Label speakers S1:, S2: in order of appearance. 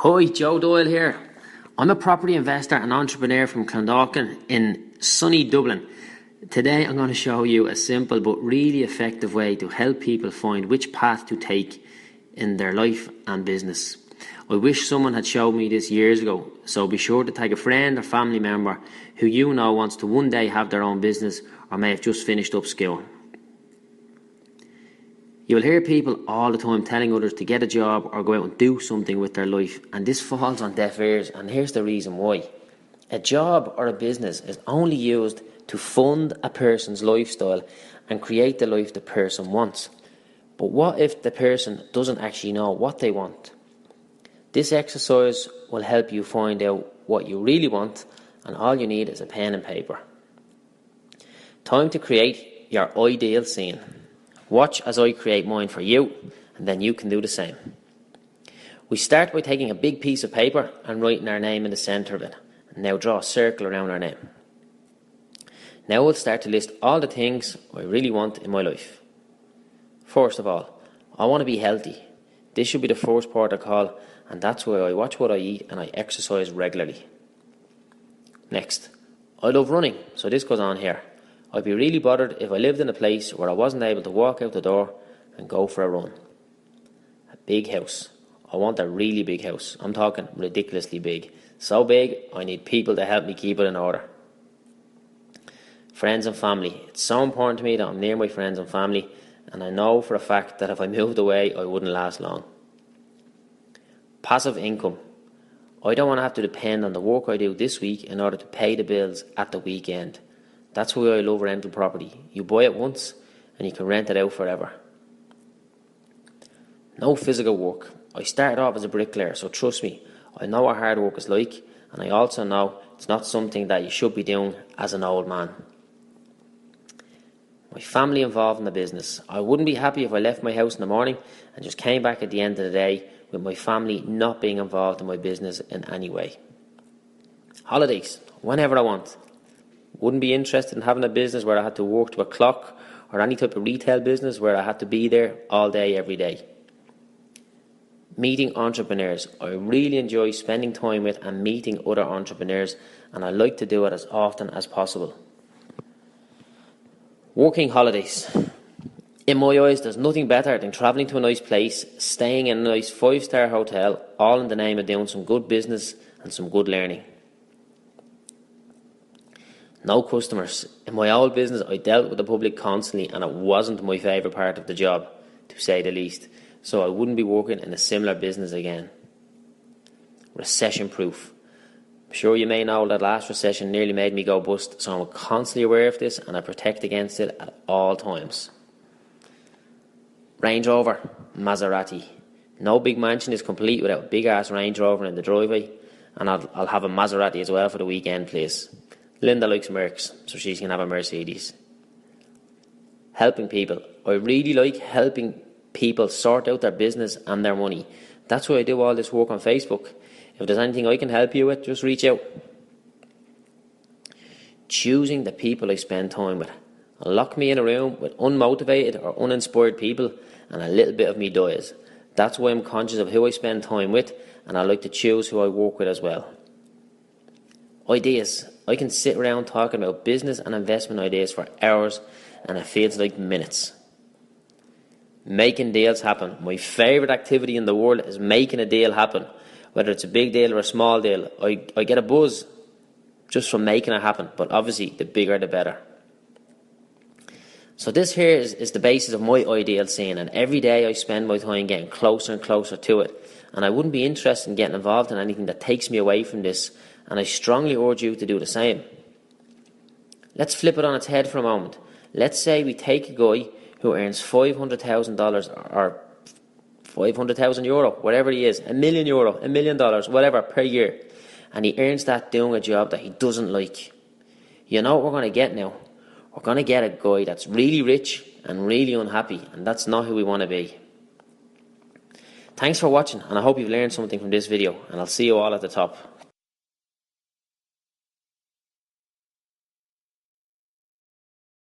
S1: Hi, Joe Doyle here. I'm a property investor and entrepreneur from Clondalkin in sunny Dublin. Today I'm going to show you a simple but really effective way to help people find which path to take in their life and business. I wish someone had showed me this years ago, so be sure to tag a friend or family member who you know wants to one day have their own business or may have just finished up school. You'll hear people all the time telling others to get a job or go out and do something with their life, and this falls on deaf ears, and here's the reason why. A job or a business is only used to fund a person's lifestyle and create the life the person wants. But what if the person doesn't actually know what they want? This exercise will help you find out what you really want, and all you need is a pen and paper. Time to create your ideal scene. Watch as I create mine for you, and then you can do the same. We start by taking a big piece of paper and writing our name in the centre of it. Now draw a circle around our name. Now we'll start to list all the things I really want in my life. First of all, I want to be healthy. This should be the first port of call, and that's why I watch what I eat and I exercise regularly. Next, I love running, so this goes on here. I'd be really bothered if I lived in a place where I wasn't able to walk out the door and go for a run. A big house. I want a really big house. I'm talking ridiculously big. So big, I need people to help me keep it in order. Friends and family. It's so important to me that I'm near my friends and family, and I know for a fact that if I moved away, I wouldn't last long. Passive income. I don't want to have to depend on the work I do this week in order to pay the bills at the weekend. That's why I love rental property. You buy it once and you can rent it out forever. No physical work. I started off as a bricklayer, so trust me, I know what hard work is like, and I also know it's not something that you should be doing as an old man. My family involved in the business. I wouldn't be happy if I left my house in the morning and just came back at the end of the day with my family not being involved in my business in any way. Holidays, whenever I want. Wouldn't be interested in having a business where I had to work to a clock, or any type of retail business where I had to be there all day, every day. Meeting entrepreneurs. I really enjoy spending time with and meeting other entrepreneurs, and I like to do it as often as possible. Working holidays. In my eyes, there's nothing better than travelling to a nice place, staying in a nice 5-star hotel, all in the name of doing some good business and some good learning. No customers. In my old business, I dealt with the public constantly, and it wasn't my favourite part of the job, to say the least. So I wouldn't be working in a similar business again. Recession proof. I'm sure you may know that last recession nearly made me go bust, so I'm constantly aware of this and I protect against it at all times. Range Rover, Maserati. No big mansion is complete without a big ass Range Rover in the driveway, and I'll have a Maserati as well for the weekend, please. Linda likes Mercs, so she can have a Mercedes. Helping people. I really like helping people sort out their business and their money. That's why I do all this work on Facebook. If there's anything I can help you with, just reach out. Choosing the people I spend time with. Lock me in a room with unmotivated or uninspired people, and a little bit of me dies. That's why I'm conscious of who I spend time with, and I like to choose who I work with as well. Ideas. I can sit around talking about business and investment ideas for hours, and it feels like minutes. Making deals happen. My favourite activity in the world is making a deal happen. Whether it's a big deal or a small deal, I get a buzz just from making it happen. But obviously, the bigger the better. So this here is the basis of my ideal scene, and every day I spend my time getting closer and closer to it. And I wouldn't be interested in getting involved in anything that takes me away from this, and I strongly urge you to do the same. Let's flip it on its head for a moment. Let's say we take a guy who earns $500,000 or 500,000 euro, whatever he is, €1 million, $1 million, whatever, per year, and he earns that doing a job that he doesn't like. You know what we're going to get now? We're going to get a guy that's really rich and really unhappy, and that's not who we want to be. Thanks for watching, and I hope you've learned something from this video, and I'll see you all at the top.